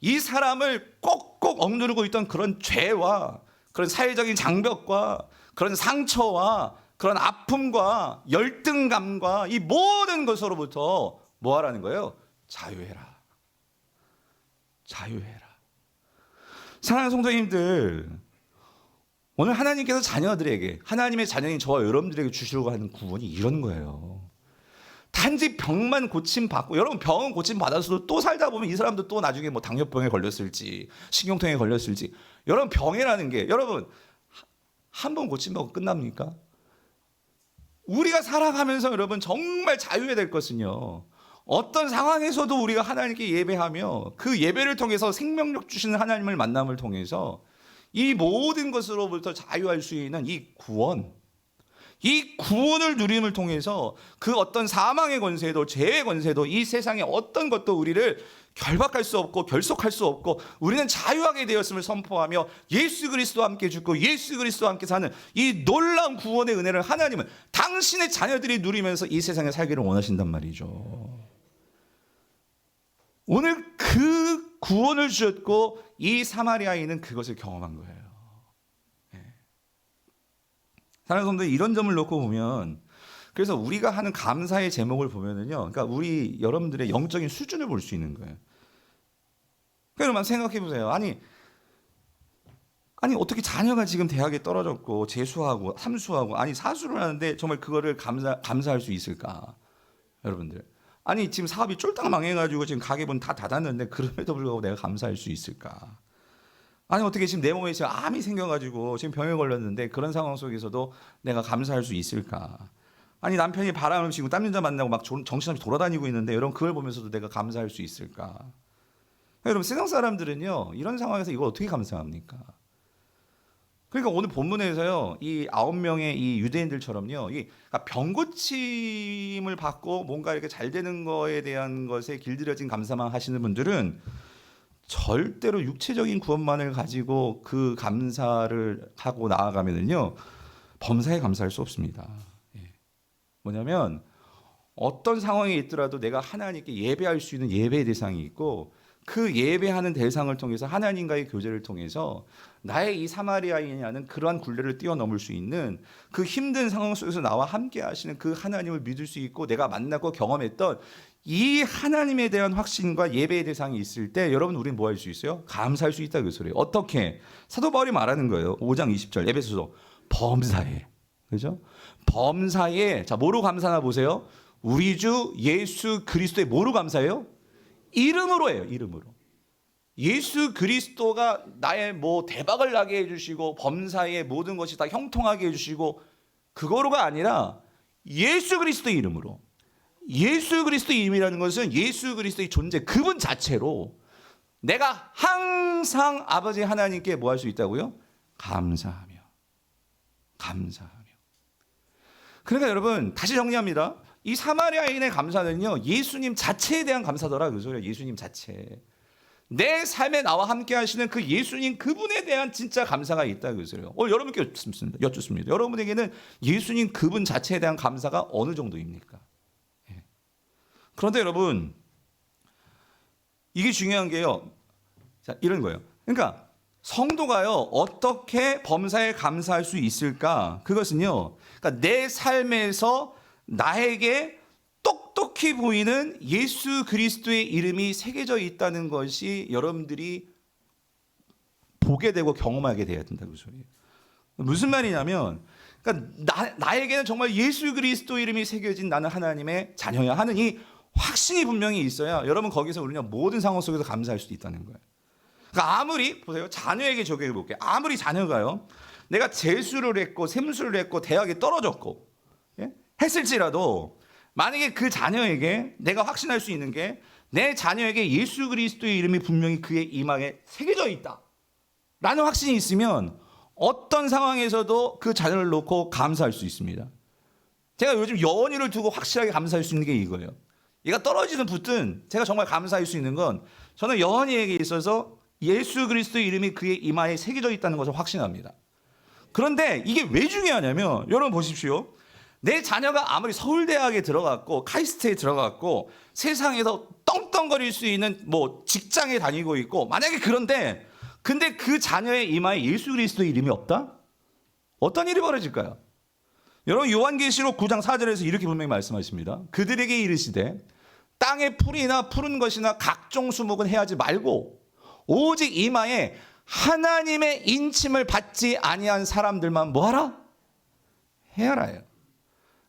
이 사람을 꼭꼭 억누르고 있던 그런 죄와 그런 사회적인 장벽과 그런 상처와 그런 아픔과 열등감과 이 모든 것으로부터 뭐 하라는 거예요? 자유해라. 자유해라. 사랑하는 성도님들, 오늘 하나님께서 자녀들에게, 하나님의 자녀인 저와 여러분들에게 주시려고 하는 구원이 이런 거예요. 단지 병만 고침받고, 여러분 병은 고침받아서도 또 살다 보면 이 사람도 또 나중에 뭐 당뇨병에 걸렸을지 신경통에 걸렸을지, 여러분 병이라는 게 여러분 한 번 고침받고 끝납니까? 우리가 살아가면서 여러분 정말 자유해야 될 것은요, 어떤 상황에서도 우리가 하나님께 예배하며 그 예배를 통해서 생명력 주시는 하나님을 만남을 통해서 이 모든 것으로부터 자유할 수 있는 이 구원을 누림을 통해서 그 어떤 사망의 권세도 죄의 권세도 이 세상의 어떤 것도 우리를 결박할 수 없고 결속할 수 없고 우리는 자유하게 되었음을 선포하며 예수 그리스도와 함께 죽고 예수 그리스도와 함께 사는 이 놀라운 구원의 은혜를 하나님은 당신의 자녀들이 누리면서 이 세상에 살기를 원하신단 말이죠. 오늘 그 구원을 주셨고 이 사마리아인은 그것을 경험한 거예요. 사랑하는 성도들, 이런 점을 놓고 보면, 그래서 우리가 하는 감사의 제목을 보면은요, 그러니까 우리 여러분들의 영적인 수준을 볼 수 있는 거예요. 그러면 생각해 보세요. 아니 어떻게 자녀가 지금 대학에 떨어졌고 재수하고 삼수하고 아니 사수를 하는데 정말 그거를 감사할 수 있을까? 여러분들, 아니 지금 사업이 쫄딱 망해가지고 지금 가게문 다 닫았는데 그럼에도 불구하고 내가 감사할 수 있을까? 아니 어떻게 지금 내 몸에 지금 암이 생겨가지고 지금 병에 걸렸는데 그런 상황 속에서도 내가 감사할 수 있을까? 아니 남편이 바람을 피고 땀 여자 만나고 막 정신없이 돌아다니고 있는데 여러분 그걸 보면서도 내가 감사할 수 있을까? 여러분 세상 사람들은요 이런 상황에서 이걸 어떻게 감사합니까? 그러니까 오늘 본문에서요 이 9명의 이 유대인들처럼요 그러니까 병 고침을 받고 뭔가 이렇게 잘 되는 거에 대한 것에 길들여진 감사만 하시는 분들은 절대로 육체적인 구원만을 가지고 그 감사를 하고 나아가면은요 범사에 감사할 수 없습니다. 뭐냐면 어떤 상황에 있더라도 내가 하나님께 예배할 수 있는 예배의 대상이 있고 그 예배하는 대상을 통해서 하나님과의 교제를 통해서 나의 이 사마리아인이라는 그러한 굴레를 뛰어넘을 수 있는 그 힘든 상황 속에서 나와 함께 하시는 그 하나님을 믿을 수 있고 내가 만나고 경험했던 이 하나님에 대한 확신과 예배의 대상이 있을 때 여러분 우리는 뭐 할 수 있어요? 감사할 수 있다 그 소리예요. 어떻게? 사도 바울이 말하는 거예요. 5장 20절 에베소서 범사에. 그죠? 범사에. 자, 뭐로 감사하나 보세요. 우리 주 예수 그리스도의 뭐로 감사해요? 이름으로 해요. 이름으로. 예수 그리스도가 나의 뭐 대박을 나게 해주시고 범사의 모든 것이 다 형통하게 해주시고 그거로가 아니라 예수 그리스도의 이름으로. 예수 그리스도의 이름이라는 것은 예수 그리스도의 존재 그분 자체로 내가 항상 아버지 하나님께 뭐 할 수 있다고요? 감사하며. 그러니까 여러분 다시 정리합니다. 이 사마리아인의 감사는요, 예수님 자체에 대한 감사더라 그 소리예요. 예수님 자체. 내 삶에 나와 함께 하시는 그 예수님 그분에 대한 진짜 감사가 있다 그 소리예요. 여러분께 여쭙습니다. 여러분에게는 예수님 그분 자체에 대한 감사가 어느 정도입니까? 예. 그런데 여러분, 이게 중요한 게요. 자, 이런 거예요. 그러니까 성도가요, 어떻게 범사에 감사할 수 있을까? 그것은요, 그러니까 내 삶에서 나에게 똑똑히 보이는 예수 그리스도의 이름이 새겨져 있다는 것이 여러분들이 보게 되고 경험하게 돼야 된다고 소리예요. 무슨 말이냐면, 그러니까 나에게는 정말 예수 그리스도 이름이 새겨진 나는 하나님의 자녀야 하는 이 확신이 분명히 있어야 여러분 거기서 우리는 모든 상황 속에서 감사할 수도 있다는 거예요. 그러니까 아무리 보세요. 자녀에게 적용해 볼게요. 아무리 자녀가요, 내가 재수를 했고 샘수를 했고 대학에 떨어졌고 했을지라도 만약에 그 자녀에게 내가 확신할 수 있는 게 내 자녀에게 예수 그리스도의 이름이 분명히 그의 이마에 새겨져 있다 라는 확신이 있으면 어떤 상황에서도 그 자녀를 놓고 감사할 수 있습니다. 제가 요즘 여원이를 두고 확실하게 감사할 수 있는 게 이거예요. 얘가 떨어지든 붙든 제가 정말 감사할 수 있는 건 저는 여원이에게 있어서 예수 그리스도의 이름이 그의 이마에 새겨져 있다는 것을 확신합니다. 그런데 이게 왜 중요하냐면 여러분 보십시오. 내 자녀가 아무리 서울대학에 들어갔고 카이스트에 들어갔고 세상에서 떵떵거릴 수 있는 뭐 직장에 다니고 있고 만약에 근데 그 자녀의 이마에 예수 그리스도의 이름이 없다? 어떤 일이 벌어질까요? 여러분 요한계시록 9장 4절에서 이렇게 분명히 말씀하십니다. 그들에게 이르시되 땅의 풀이나 푸른 것이나 각종 수목은 해하지 말고 오직 이마에 하나님의 인침을 받지 아니한 사람들만 뭐하라? 해하라요.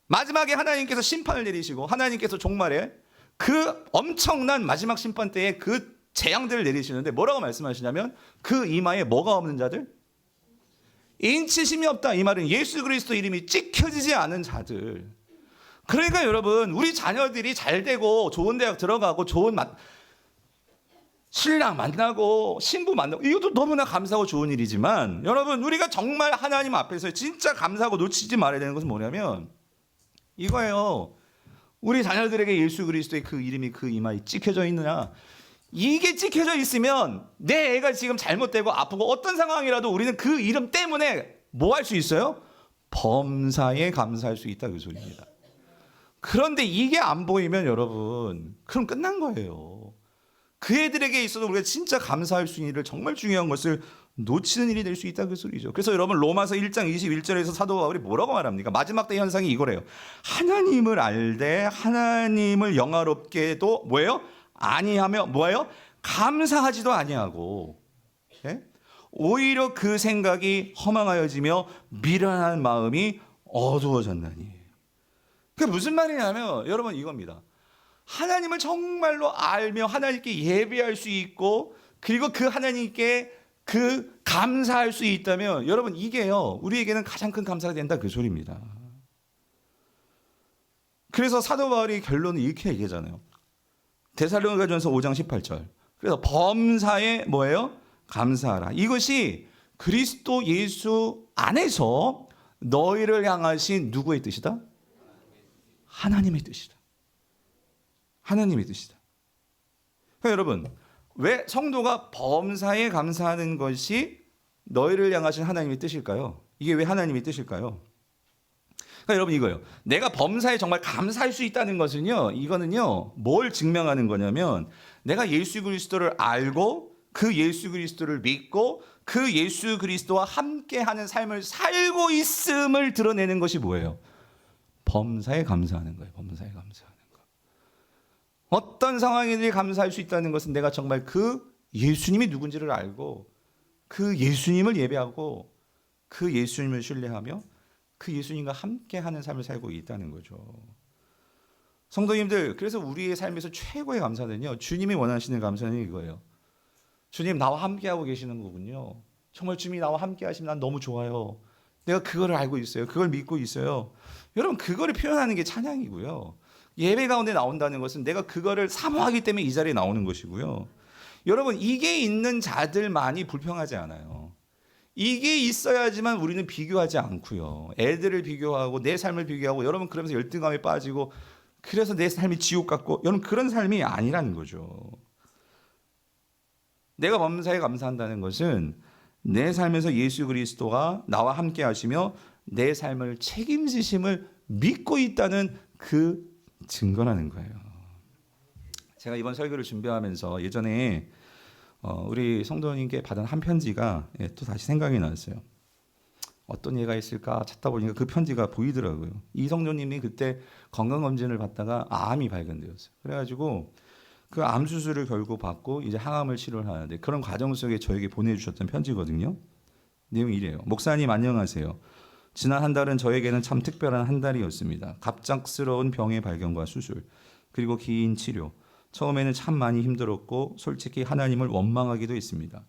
마지막에 하나님께서 심판을 내리시고 하나님께서 종말에 그 엄청난 마지막 심판 때에 그 재앙들을 내리시는데 뭐라고 말씀하시냐면 그 이마에 뭐가 없는 자들? 인치심이 없다. 이 말은 예수 그리스도 이름이 찍혀지지 않은 자들. 그러니까 여러분 우리 자녀들이 잘 되고 좋은 대학 들어가고 좋은 신랑 만나고 신부 만나고 이것도 너무나 감사하고 좋은 일이지만 여러분 우리가 정말 하나님 앞에서 진짜 감사하고 놓치지 말아야 되는 것은 뭐냐면 이거예요. 우리 자녀들에게 예수 그리스도의 그 이름이 그 이마에 찍혀져 있느냐. 이게 찍혀져 있으면 내 애가 지금 잘못되고 아프고 어떤 상황이라도 우리는 그 이름 때문에 뭐 할 수 있어요? 범사에 감사할 수 있다 그 소리입니다. 그런데 이게 안 보이면 여러분 그럼 끝난 거예요. 그 애들에게 있어서 우리가 진짜 감사할 수 있는 일을 정말 중요한 것을 놓치는 일이 될 수 있다 그 소리죠. 그래서 여러분 로마서 1장 21절에서 사도 바울이 뭐라고 말합니까? 마지막 때 현상이 이거래요. 하나님을 알되 하나님을 영화롭게도 뭐예요? 아니하며 뭐예요? 감사하지도 아니하고 오히려 그 생각이 허망하여지며 미련한 마음이 어두워졌나니. 그게 무슨 말이냐면 여러분 이겁니다. 하나님을 정말로 알며 하나님께 예배할 수 있고 그리고 그 하나님께 그 감사할 수 있다면 여러분 이게요 우리에게는 가장 큰 감사가 된다 그 소리입니다. 그래서 사도 바울이 결론은 이렇게 얘기하잖아요. 데살로니가전서 5장 18절. 그래서 범사에 뭐예요? 감사하라. 이것이 그리스도 예수 안에서 너희를 향하신 누구의 뜻이다? 하나님의 뜻이다. 하나님의 뜻이다. 그러니까 여러분 왜 성도가 범사에 감사하는 것이 너희를 향하신 하나님의 뜻일까요? 이게 왜 하나님의 뜻일까요? 그러니까 여러분 이거예요. 내가 범사에 정말 감사할 수 있다는 것은요. 이거는요. 뭘 증명하는 거냐면 내가 예수 그리스도를 알고 그 예수 그리스도를 믿고 그 예수 그리스도와 함께하는 삶을 살고 있음을 드러내는 것이 뭐예요? 범사에 감사하는 거예요. 범사에 감사하는 거. 어떤 상황이든지 감사할 수 있다는 것은 내가 정말 그 예수님이 누군지를 알고 그 예수님을 예배하고 그 예수님을 신뢰하며 그 예수님과 함께하는 삶을 살고 있다는 거죠. 성도님들, 그래서 우리의 삶에서 최고의 감사는요. 주님이 원하시는 감사는 이거예요. 주님 나와 함께하고 계시는 거군요. 정말 주님이 나와 함께하시면 난 너무 좋아요. 내가 그거를 알고 있어요. 그걸 믿고 있어요. 여러분 그거를 표현하는 게 찬양이고요. 예배 가운데 나온다는 것은 내가 그거를 사모하기 때문에 이 자리에 나오는 것이고요. 여러분 이게 있는 자들만이 불평하지 않아요. 이게 있어야지만 우리는 비교하지 않고요. 애들을 비교하고 내 삶을 비교하고 여러분 그러면서 열등감에 빠지고 그래서 내 삶이 지옥 같고, 여러분 그런 삶이 아니라는 거죠. 내가 범사에 감사한다는 것은 내 삶에서 예수 그리스도가 나와 함께 하시며 내 삶을 책임지심을 믿고 있다는 그 증거라는 거예요. 제가 이번 설교를 준비하면서 예전에 우리 성도님께 받은 한 편지가 또 다시 생각이 났어요. 어떤 예가 있을까 찾다 보니까 그 편지가 보이더라고요. 이 성도님이 그때 건강검진을 받다가 암이 발견되었어요. 그래가지고 그 암 수술을 결국 받고 이제 항암을 치료를 하는데, 그런 과정 속에 저에게 보내주셨던 편지거든요. 내용이 이래요. 목사님 안녕하세요. 지난 한 달은 저에게는 참 특별한 한 달이었습니다. 갑작스러운 병의 발견과 수술, 그리고 긴 치료. 처음에는 참 많이 힘들었고 솔직히 하나님을 원망하기도 했습니다.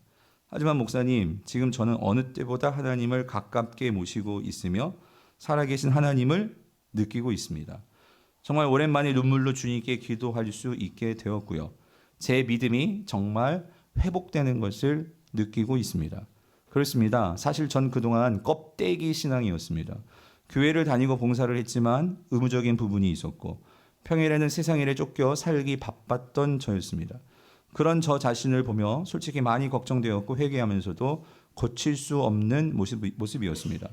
하지만 목사님, 지금 저는 어느 때보다 하나님을 가깝게 모시고 있으며 살아계신 하나님을 느끼고 있습니다. 정말 오랜만에 눈물로 주님께 기도할 수 있게 되었고요. 제 믿음이 정말 회복되는 것을 느끼고 있습니다. 그렇습니다. 사실 전 그동안 껍데기 신앙이었습니다. 교회를 다니고 봉사를 했지만 의무적인 부분이 있었고 평일에는 세상 일에 쫓겨 살기 바빴던 저였습니다. 그런 저 자신을 보며 솔직히 많이 걱정되었고 회개하면서도 고칠 수 없는 모습이었습니다.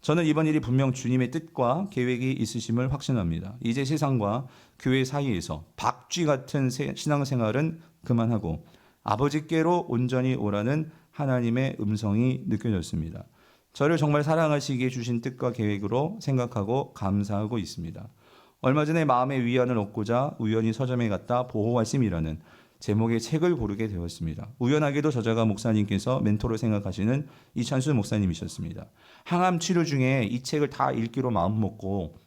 저는 이번 일이 분명 주님의 뜻과 계획이 있으심을 확신합니다. 이제 세상과 교회 사이에서 박쥐 같은 신앙생활은 그만하고 아버지께로 온전히 오라는 하나님의 음성이 느껴졌습니다. 저를 정말 사랑하시기에 주신 뜻과 계획으로 생각하고 감사하고 있습니다. 얼마 전에 마음의 위안을 얻고자 우연히 서점에 갔다 보호하심이라는 제목의 책을 고르게 되었습니다. 우연하게도 저자가 목사님께서 멘토로 생각하시는 이찬수 목사님이셨습니다. 항암 치료 중에 이 책을 다 읽기로 마음먹고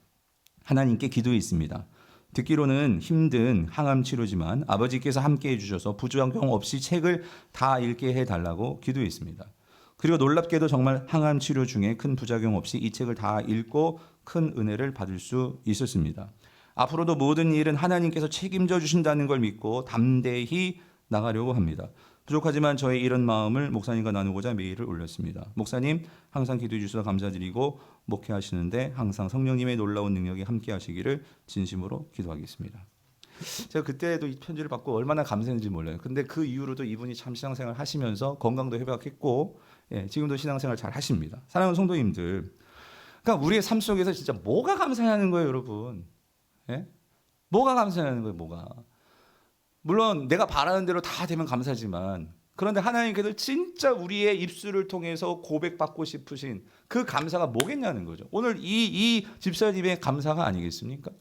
하나님께 기도했습니다. 듣기로는 힘든 항암 치료지만 아버지께서 함께 해주셔서 부작용 없이 책을 다 읽게 해달라고 기도했습니다. 그리고 놀랍게도 정말 항암 치료 중에 큰 부작용 없이 이 책을 다 읽고 큰 은혜를 받을 수 있었습니다. 앞으로도 모든 일은 하나님께서 책임져 주신다는 걸 믿고 담대히 나가려고 합니다. 부족하지만 저의 이런 마음을 목사님과 나누고자 메일을 올렸습니다. 목사님, 항상 기도해 주셔서 감사드리고 목회하시는데 항상 성령님의 놀라운 능력이 함께 하시기를 진심으로 기도하겠습니다. 제가 그때도 이 편지를 받고 얼마나 감사했는지 몰라요. 근데 그 이후로도 이분이 참 신앙생활 하시면서 건강도 회복했고 지금도 신앙생활 잘 하십니다. 사랑하는 성도님들, 그러니까 우리의 삶 속에서 진짜 뭐가 감사하는 거예요, 여러분? 예? 뭐가 감사하는 거예요, 뭐가? 물론 내가 바라는 대로 다 되면 감사지만, 그런데 하나님께서 진짜 우리의 입술을 통해서 고백받고 싶으신 그 감사가 뭐겠냐는 거죠. 오늘 이 집사님의 감사가 아니겠습니까?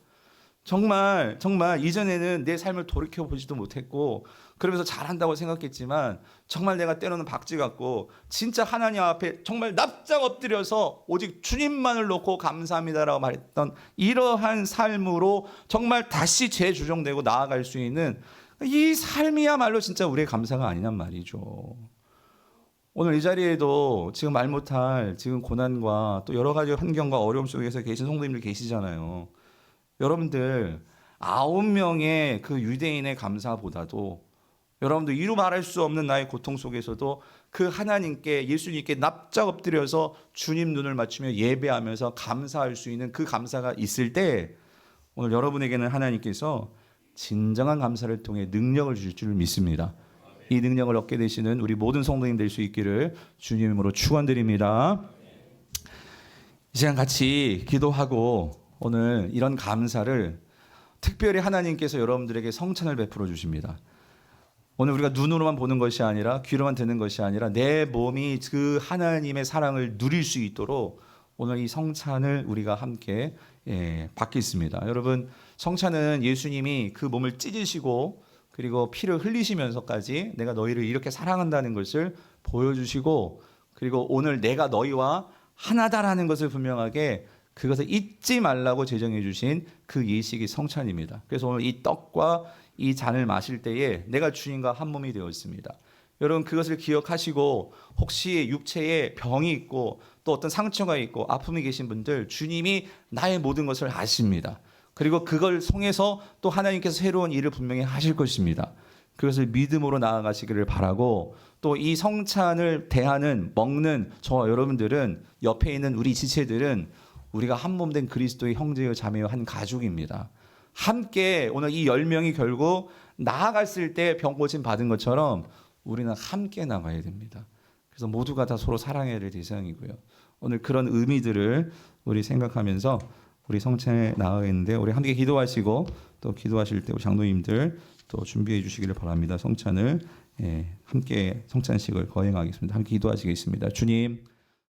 정말 이전에는 내 삶을 돌이켜보지도 못했고 그러면서 잘한다고 생각했지만 정말 내가 때로는 박쥐 같고 진짜 하나님 앞에 정말 납작 엎드려서 오직 주님만을 놓고 감사합니다라고 말했던 이러한 삶으로 정말 다시 재조정되고 나아갈 수 있는 이 삶이야말로 진짜 우리의 감사가 아니란 말이죠. 오늘 이 자리에도 지금 말 못할 지금 고난과 또 여러 가지 환경과 어려움 속에서 계신 성도님들 계시잖아요. 여러분들 9명의 그 유대인의 감사보다도 여러분들 이루 말할 수 없는 나의 고통 속에서도 그 하나님께 예수님께 납작 엎드려서 주님 눈을 맞추며 예배하면서 감사할 수 있는 그 감사가 있을 때 오늘 여러분에게는 하나님께서 진정한 감사를 통해 능력을 주실 줄 믿습니다. 이 능력을 얻게 되시는 우리 모든 성도님 될 수 있기를 주님 이름으로 축원드립니다. 이 시간 같이 기도하고 오늘 이런 감사를 특별히 하나님께서 여러분들에게 성찬을 베풀어 주십니다. 오늘 우리가 눈으로만 보는 것이 아니라 귀로만 듣는 것이 아니라 내 몸이 그 하나님의 사랑을 누릴 수 있도록 오늘 이 성찬을 우리가 함께 받겠습니다. 여러분, 성찬은 예수님이 그 몸을 찢으시고 그리고 피를 흘리시면서까지 내가 너희를 이렇게 사랑한다는 것을 보여주시고 그리고 오늘 내가 너희와 하나다라는 것을 분명하게 그것을 잊지 말라고 제정해 주신 그 예식이 성찬입니다. 그래서 오늘 이 떡과 이 잔을 마실 때에 내가 주님과 한 몸이 되었습니다. 여러분 그것을 기억하시고 혹시 육체에 병이 있고 또 어떤 상처가 있고 아픔이 계신 분들 주님이 나의 모든 것을 아십니다. 그리고 그걸 통해서 또 하나님께서 새로운 일을 분명히 하실 것입니다. 그것을 믿음으로 나아가시기를 바라고 또 이 성찬을 대하는 먹는 저와 여러분들은 옆에 있는 우리 지체들은 우리가 한 몸 된 그리스도의 형제요 자매요 한 가족입니다. 함께 오늘 이 10명이 결국 나아갔을 때 병 고침 받은 것처럼 우리는 함께 나가야 됩니다. 그래서 모두가 다 서로 사랑해야 될 대상이고요. 오늘 그런 의미들을 우리 생각하면서 우리 성찬에 나가겠는데 우리 함께 기도하시고 또 기도하실 때 우리 장로님들 또 준비해 주시기를 바랍니다. 성찬을 함께 성찬식을 거행하겠습니다. 함께 기도하시겠습니다. 주님